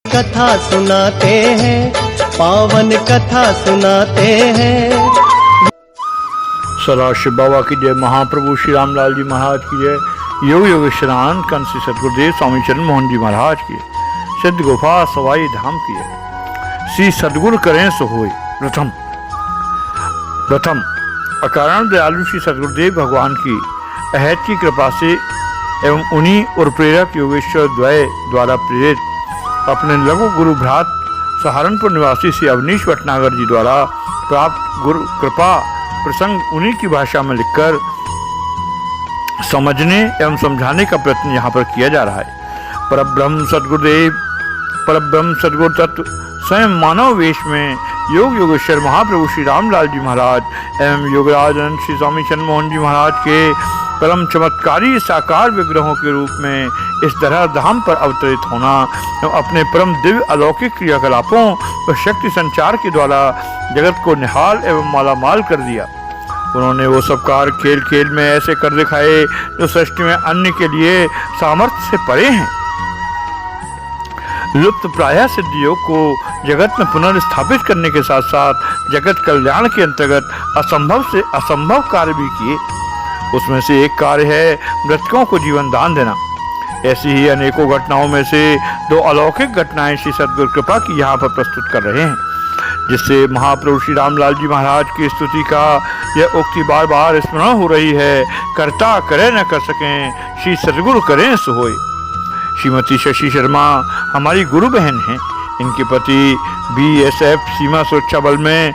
कथा सुनाते हैं, पावन कथा सुनाते हैं। सदाशिव बाबा की जय, महाप्रभु श्री रामलाल जी महाराज की जय, योग योगेश्वरान कंस श्री सदगुरुदेव स्वामी चरण मोहन जी महाराज की, सिद्ध गुफा सवाई धाम की जय। श्री सदगुरु करें सो होय। प्रथम अकारण दयालु श्री सदगुरुदेव भगवान की अहैत की कृपा से एवं उन्हीं और प्रेरक योगेश्वर द्वय द्वारा प्रेरित अपने लघु गुरु भ्रात सहारनपुर निवासी श्री अवनीश भटनागर जी द्वारा प्राप्त गुरु कृपा प्रसंग उन्हीं की भाषा में लिखकर समझने एवं समझाने का प्रयत्न यहाँ पर किया जा रहा है। परब्रह्म सदगुरु तत्व स्वयं मानव वेश में योग योगेश्वर महाप्रभु श्री रामलाल जी महाराज एवं योगराजन श्री स्वामी चरण मोहन जी महाराज के परम चमत्कारी साकार विग्रहों के रूप में इस तरह धाम पर अवतरित होना एवं अपने परम दिव्य अलौकिक क्रियाकलापों और शक्ति संचार के द्वारा जगत को निहाल एवं मालामाल कर दिया। उन्होंने वो सब कार्य खेल खेल में ऐसे कर दिखाए जो सृष्टि में अन्य के लिए सामर्थ्य से परे हैं। लुप्त प्राय सिद्ध योग को जगत में पुनर्स्थापित करने के साथ साथ जगत कल्याण के अंतर्गत असंभव से असंभव कार्य भी किए। उसमें से एक कार्य है मृतकों को जीवन दान देना। ऐसी ही अनेकों घटनाओं में से दो अलौकिक घटनाएं श्री सदगुरु कृपा की यहाँ पर प्रस्तुत कर रहे हैं, जिससे महाप्रभु श्री रामलाल जी महाराज की स्तुति का यह उक्ति बार बार स्मरण हो रही है, करता करे न कर सकें, श्री सदगुरु करें सो होय। श्रीमती शशि शर्मा हमारी गुरु बहन हैं। इनके पति BSF सीमा सुरक्षा बल में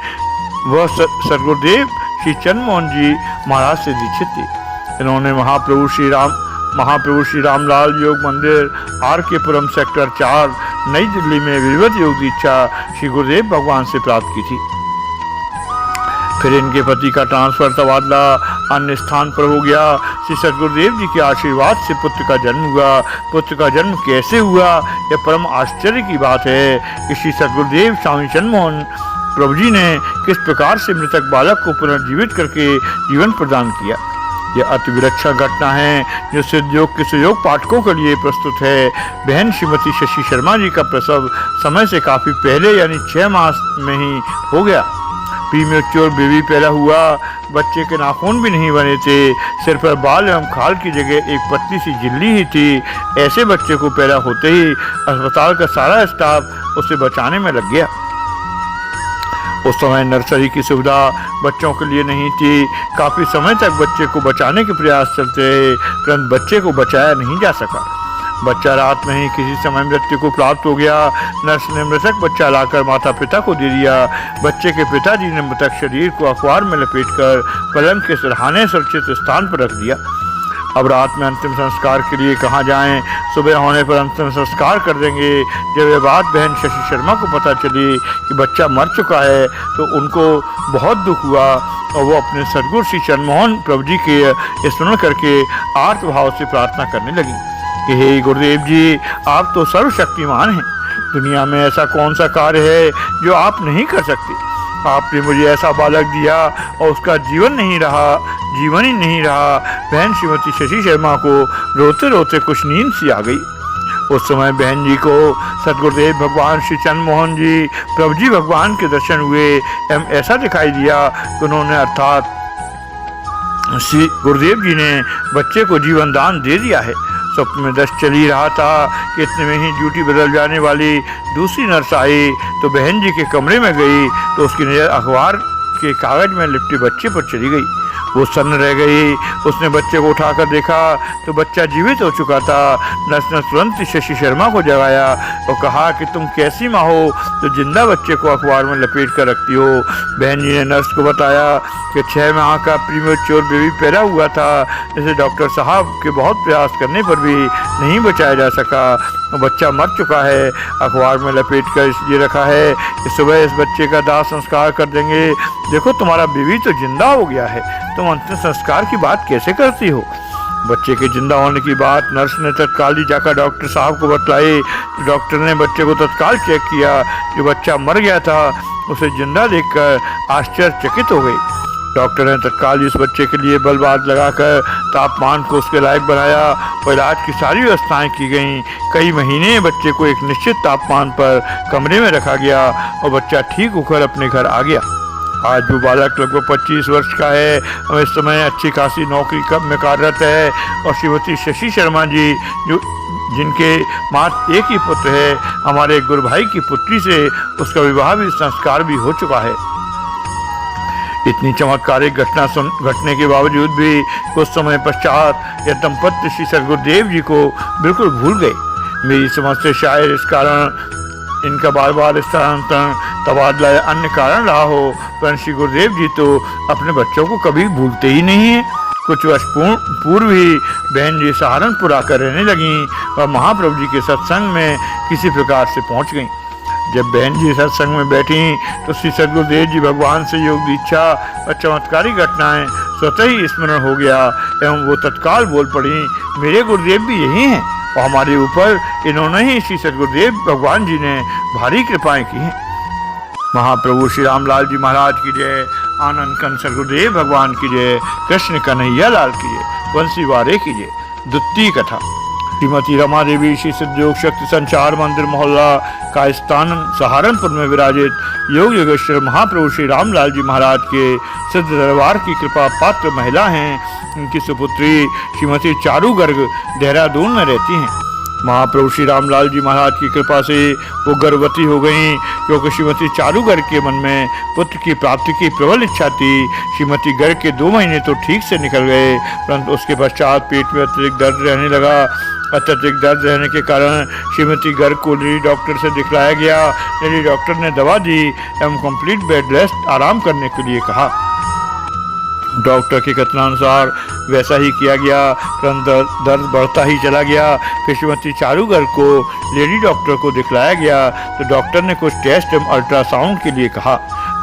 वह सदगुरुदेव श्री चरण मोहन जी महाराज से दीक्षित थे। इन्होंने महाप्रभु श्री रामलाल योग मंदिर RK पुरम सेक्टर 4 नई दिल्ली में विधिवत योग दीक्षा श्री गुरुदेव भगवान से प्राप्त की थी। फिर इनके पति का ट्रांसफर तबादला अन्य स्थान पर हो गया। श्री सदगुरुदेव जी के आशीर्वाद से पुत्र का जन्म हुआ। पुत्र का जन्म कैसे हुआ, यह परम आश्चर्य की बात है कि श्री सदगुरुदेव स्वामी चरण मोहन प्रभु जी ने किस प्रकार से मृतक बालक को पुनर्जीवित करके जीवन प्रदान किया। यह अति विलक्षण घटना है जो सिद्ध योग के सुयोग पाठकों के लिए प्रस्तुत है। बहन श्रीमती शशि शर्मा जी का प्रसव समय से काफी पहले यानी 6 मास में ही हो गया। प्रीमेच्योर बेबी पैदा हुआ। बच्चे के नाखून भी नहीं बने थे, सिर पर बाल एवं खाल की जगह एक पतली सी झिल्ली ही थी। ऐसे बच्चे को पैदा होते ही अस्पताल का सारा स्टाफ उसे बचाने में लग गया। उस समय नर्सरी की सुविधा बच्चों के लिए नहीं थी। काफी समय तक बच्चे को बचाने के प्रयास चलते रहे, परंतु बच्चे को बचाया नहीं जा सका। बच्चा रात में ही किसी समय मृत्यु को प्राप्त हो गया। नर्स ने मृतक बच्चा लाकर माता पिता को दे दिया। बच्चे के पिताजी ने मृतक शरीर को अखबार में लपेटकर पलंग के सिरहाने सुरक्षित स्थान पर रख दिया। अब रात में अंतिम संस्कार के लिए कहाँ जाएं? सुबह होने पर अंतिम संस्कार कर देंगे। जब यह बात बहन शशि शर्मा को पता चली कि बच्चा मर चुका है तो उनको बहुत दुख हुआ और वो अपने सदगुरु श्री चरण मोहन प्रभु जी के स्मरण करके आर्त भाव से प्रार्थना करने लगी कि हे गुरुदेव जी, आप तो सर्वशक्तिमान हैं। दुनिया में ऐसा कौन सा कार्य है जो आप नहीं कर सकते। आपने मुझे ऐसा बालक दिया और उसका जीवन ही नहीं रहा। बहन श्रीमती शशि शर्मा को रोते रोते कुछ नींद सी आ गई। उस समय बहन जी को सदगुरुदेव भगवान श्री चरण मोहन जी प्रभु जी भगवान के दर्शन हुए एवं ऐसा दिखाई दिया कि उन्होंने अर्थात श्री गुरुदेव जी ने बच्चे को जीवन दान दे दिया है। स्वप्न में दस्त चल ही रहा था कि इतने में ही ड्यूटी बदल जाने वाली दूसरी नर्स आई तो बहन जी के कमरे में गई तो उसकी नज़र अखबार के कागज में लिपटे बच्चे पर चली गई। वो सन्न रह गई। उसने बच्चे को उठाकर देखा तो बच्चा जीवित हो चुका था। नर्स ने तुरंत शशि शर्मा को जगाया और कहा कि तुम कैसी माँ हो तो जिंदा बच्चे को अखबार में लपेट कर रखती हो। बहन जी ने नर्स को बताया कि 6 माह का प्रीमेच्योर बेबी पैदा हुआ था, जिसे डॉक्टर साहब के बहुत प्रयास करने पर भी नहीं बचाया जा सका। बच्चा मर चुका है, अखबार में लपेट कर इसलिए रखा है कि सुबह इस बच्चे का दाह संस्कार कर देंगे। देखो तुम्हारा बेबी तो जिंदा हो गया है, तुम अंतिम संस्कार की बात कैसे करती हो। बच्चे के जिंदा होने की बात नर्स ने तत्काल ही जाकर डॉक्टर साहब को बतलाई। तो डॉक्टर ने बच्चे को तत्काल चेक किया। जो बच्चा मर गया था उसे जिंदा देखकर आश्चर्यचकित हो गई। डॉक्टर ने तत्काल इस बच्चे के लिए बलबाद लगाकर तापमान को उसके लायक बनाया और इलाज की सारी व्यवस्थाएं की गईं। कई महीने बच्चे को एक निश्चित तापमान पर कमरे में रखा गया और बच्चा ठीक होकर अपने घर आ गया। आज वो बालक लगभग 25 वर्ष का है और इस समय अच्छी खासी नौकरी में कार्यरत है। और श्रीमती शशि शर्मा जी, जो जिनके मात्र एक ही पुत्र है, हमारे गुरु भाई की पुत्री से उसका विवाह भी संस्कार भी हो चुका है। इतनी चमत्कारिक घटना घटने के बावजूद भी कुछ समय पश्चात यह दंपत्ति श्री सद्गुरुदेव जी को बिल्कुल भूल गए। मेरी समझ से शायद इस कारण इनका बार बार स्थानांतरण, तबादला या अन्य कारण रहा हो, पर श्री गुरुदेव जी तो अपने बच्चों को कभी भूलते ही नहीं है। कुछ वर्ष पूर्व ही बहन जी सहारनपुर आकर रहने लगीं और महाप्रभु जी के सत्संग में किसी प्रकार से पहुंच गईं। जब बहन जी सत्संग में बैठी तो श्री सद्गुरुदेव जी भगवान से योग दीक्षा और चमत्कारी घटनाएं स्वतः ही स्मरण हो गया एवं वो तत्काल बोल पड़ी, मेरे गुरुदेव भी यही हैं और हमारे ऊपर इन्होंने ही श्री सद्गुरुदेव भगवान जी ने भारी कृपाएं की हैं। महाप्रभु श्री रामलाल जी महाराज की जय, आनंद कंद सद्गुरुदेव भगवान की जय, कृष्ण कन्हैया लाल की जय, वंशी वारे की जय। द्वितीय कथा। श्रीमती रमा देवी श्री सिद्धयोग शक्ति संचार मंदिर मोहल्ला का स्थान सहारनपुर में विराजित योग योगेश्वर महाप्रभु श्री रामलाल जी महाराज के सिद्ध दरबार की कृपा पात्र महिला हैं। उनकी सुपुत्री श्रीमती चारू गर्ग देहरादून में रहती हैं। महाप्रभु श्री रामलाल जी महाराज की कृपा से वो गर्भवती हो गईं, क्योंकि श्रीमती चारू गर्ग के मन में पुत्र की प्राप्ति की प्रबल इच्छा थी। श्रीमती गर्ग के 2 महीने तो ठीक से निकल गए, परंतु उसके पश्चात पेट में अत्यधिक दर्द रहने लगा। अत्यधिक दर्द रहने के कारण श्रीमती गर्ग को लेडी डॉक्टर से दिखलाया गया। लेडी डॉक्टर ने दवा दी एवं कंप्लीट बेड रेस्ट आराम करने के लिए कहा। डॉक्टर के कथनानुसार वैसा ही किया गया, परंतु दर्द बढ़ता ही चला गया। फिर श्रीमती चारू गर्ग को लेडी डॉक्टर को दिखलाया गया तो डॉक्टर ने कुछ टेस्ट एवं अल्ट्रासाउंड के लिए कहा।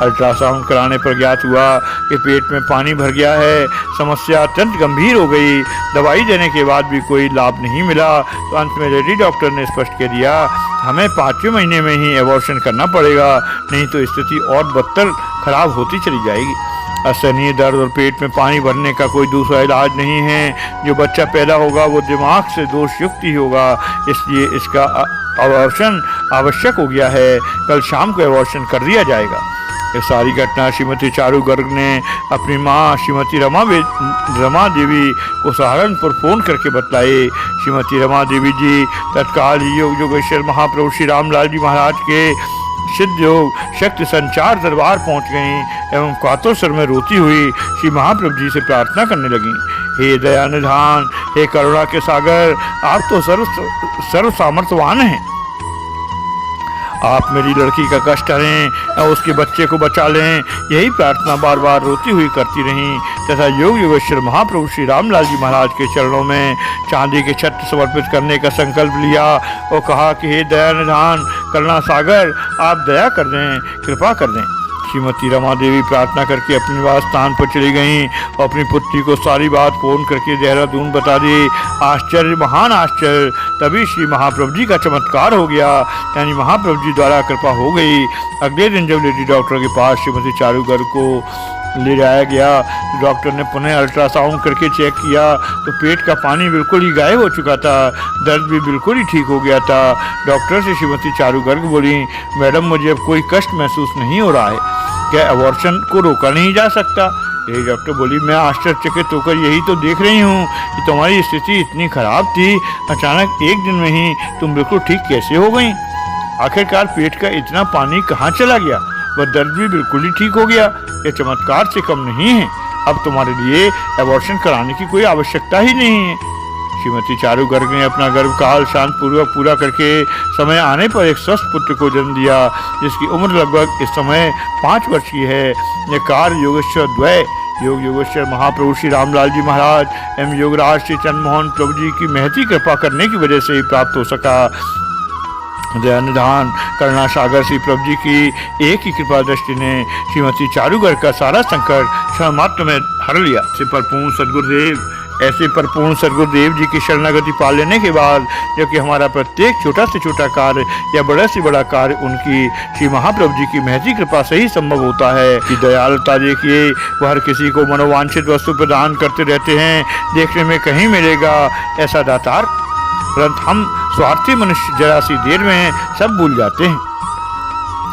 अल्ट्रासाउंड कराने पर ज्ञात हुआ कि पेट में पानी भर गया है। समस्या अत्यंत गंभीर हो गई। दवाई देने के बाद भी कोई लाभ नहीं मिला तो अंत में लेडी डॉक्टर ने स्पष्ट कह दिया, हमें 5वें महीने में ही एबॉर्शन करना पड़ेगा, नहीं तो स्थिति और बदतर खराब होती चली जाएगी। असहनीय दर्द और पेट में पानी भरने का कोई दूसरा इलाज नहीं है। जो बच्चा पैदा होगा वो दिमाग से दोषयुक्त ही होगा, इसलिए इसका अबॉर्शन आवश्यक हो गया है। कल शाम को एबॉर्शन कर दिया जाएगा। ये सारी घटना श्रीमती चारू गर्ग ने अपनी माँ श्रीमती रमा देवी को सहारनपुर फोन करके बतलाई। श्रीमती रमा देवी जी तत्काल योग योगेश्वर महाप्रभु श्री रामलाल जी महाराज के सिद्ध योग शक्ति संचार दरबार पहुंच गईं एवं कातों स्वर में रोती हुई श्री महाप्रभु जी से प्रार्थना करने लगीं, हे दयानिधान, हे करुणा के सागर, आप तो सर्व सामर्थ्यवान हैं। आप मेरी लड़की का कष्ट हरें और उसके बच्चे को बचा लें। यही प्रार्थना बार बार रोती हुई करती रहीं तथा योग योगेश्वर महाप्रभु श्री रामलाल जी महाराज के चरणों में चांदी के छत्र समर्पित करने का संकल्प लिया और कहा कि हे दयानिधान करुणा सागर, आप दया कर दें, कृपा कर दें। श्रीमती रमा देवी प्रार्थना करके अपने निवास स्थान पर चली गईं और अपनी पुत्री को सारी बात फोन करके देहरादून बता दी। आश्चर्य, महान आश्चर्य, तभी श्री महाप्रभु जी का चमत्कार हो गया, यानी महाप्रभु जी द्वारा कृपा हो गई। अगले दिन जब लेडी डॉक्टर के पास श्रीमती चारू गर्ग को ले जाया गया तो डॉक्टर ने पुनः अल्ट्रासाउंड करके चेक किया तो पेट का पानी बिल्कुल ही गायब हो चुका था, दर्द भी बिल्कुल ही ठीक हो गया था। डॉक्टर से श्रीमती चारू गर्ग बोली, मैडम मुझे अब कोई कष्ट महसूस नहीं हो रहा है, क्या अबॉर्शन को रोका नहीं जा सकता? यही डॉक्टर बोली, मैं आश्चर्यचकित होकर यही तो देख रही हूँ कि तुम्हारी स्थिति इतनी खराब थी, अचानक एक दिन में ही तुम बिल्कुल ठीक कैसे हो गई? आखिरकार पेट का इतना पानी कहाँ चला गया? वह दर्द भी बिल्कुल ही ठीक हो गया। यह चमत्कार से कम नहीं है। अब तुम्हारे लिए एबॉर्शन कराने की कोई आवश्यकता ही नहीं है। श्रीमती चारू गर्ग ने अपना गर्भकाल शांतिपूर्वक पूरा करके समय आने पर एक स्वस्थ पुत्र को जन्म दिया, जिसकी उम्र लगभग इस समय 5 वर्ष की है। यह कार्य योगेश्वर द्वय योग योगेश्वर महाप्रभु श्री रामलाल जी महाराज एवं योगराज श्री चंद्रमोहन प्रभु जी की महती कृपा करने की वजह से ही प्राप्त हो सका। दयानिधान करुणा सागर श्री प्रभु जी की एक ही कृपा दृष्टि ने श्रीमती चारू गर्ग का सारा संकट क्षण मात्र में हर लिया। से परिपूर्ण सद्गुरुदेव ऐसे परिपूर्ण सदगुरुदेव जी की शरणागति पा लेने के बाद जबकि हमारा प्रत्येक छोटा से छोटा कार्य या बड़ा से बड़ा कार्य उनकी श्री महाप्रभु जी की महती कृपा से ही संभव होता है। कि दयालुता देखिए, वह हर किसी को मनोवांछित वस्तु प्रदान करते रहते हैं, देखने में कहीं मिलेगा ऐसा दातार, परंतु हम स्वार्थी मनुष्य जरा सी देर में सब भूल जाते हैं।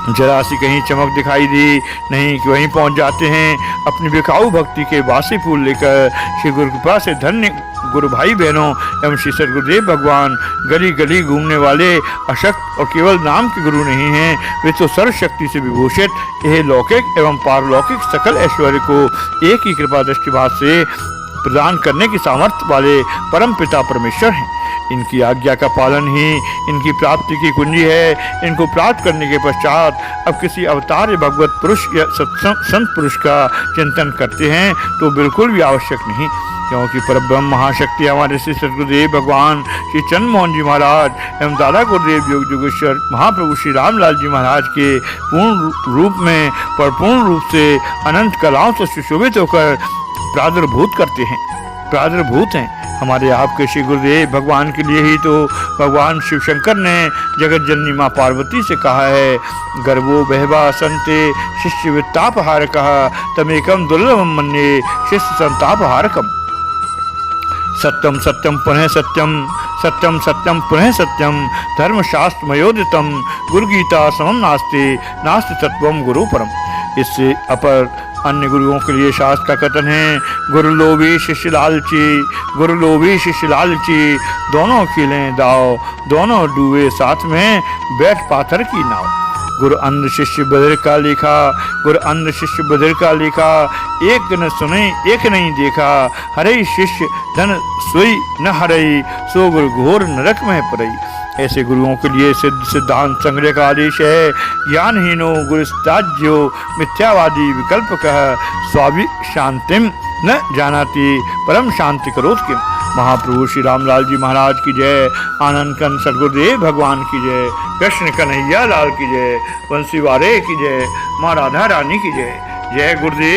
जरा सी कहीं चमक दिखाई दी नहीं कि वहीं पहुंच जाते हैं। अपनी बिकाऊ भक्ति के बासी फूल लेकर श्री गुरु कृपा से धन्य गुरु भाई बहनों एवं श्री सदगुरुदेव भगवान गली गली घूमने वाले अशक्त और केवल नाम के गुरु नहीं हैं, वे तो सर्वशक्ति से विभूषित यह लौकिक एवं पारलौकिक सकल ऐश्वर्य को एक ही कृपा दृष्टिभात से प्रदान करने की सामर्थ्य वाले परम पिता परमेश्वर हैं। इनकी आज्ञा का पालन ही इनकी प्राप्ति की कुंजी है। इनको प्राप्त करने के पश्चात अब किसी अवतार या भगवत पुरुष या संत पुरुष का चिंतन करते हैं तो बिल्कुल भी आवश्यक नहीं, क्योंकि परब्रह्म महाशक्ति हमारे श्री सदगुरुदेव भगवान श्री चंद्र मोहन जी महाराज एवं दादा गुरुदेव योग योगेश्वर महाप्रभु श्री रामलाल जी महाराज के पूर्ण रूप में परिपूर्ण रूप से अनंत कलाओं से सुशोभित होकर प्रादुर्भूत हैं। हमारे आपके श्री गुरुदेव भगवान के लिए ही तो भगवान शिव शंकर ने जगत जननी माँ पार्वती से कहा है, गर्वो बहवा संते शिष्य वित्तापहार कहा तमेकम दुर्लभम मन्ये शिष्य संतापहारकम। सत्यम सत्यम पुनः सत्यम, सत्यम सत्यम पुनः सत्यम, धर्मशास्त्र मयोदितम, गुरु गीता समम नास्ति, नास्ति तत्वम गुरु परम। इससे अपर अन्य गुरुओं के लिए शास्त्र का कथन है, गुरु लोभी शिष्य लालची, गुरु लोभी शिष्य लालची, दोनों खिलें दाव, दोनों डूबे साथ में बैठ पाथर की नाव। गुरु अंध शिष्य बधिर का लिखा, गुरु अंध शिष्य बधिर का लिखा, एक न सुने एक नहीं देखा, हरे शिष्य धन सोई न हरई, सो गुरु घोर नरक में पड़ई। ऐसे गुरुओं के लिए सिद्ध सिद्धांत संग्रह का आदेश है, ज्ञानहीनो गुरुस्ताज्यो मिथ्यावादी विकल्प कह, स्वाभि शांतिम न जानाति परम शांति करोत किम। महाप्रभु श्री रामलाल जी महाराज की जय, आनंद कंद सदगुरुदेव भगवान की जय, कृष्ण कन्हैया लाल की जय, बंसी वाले की जय, माँ राधा रानी की जय। जय गुरुदेव।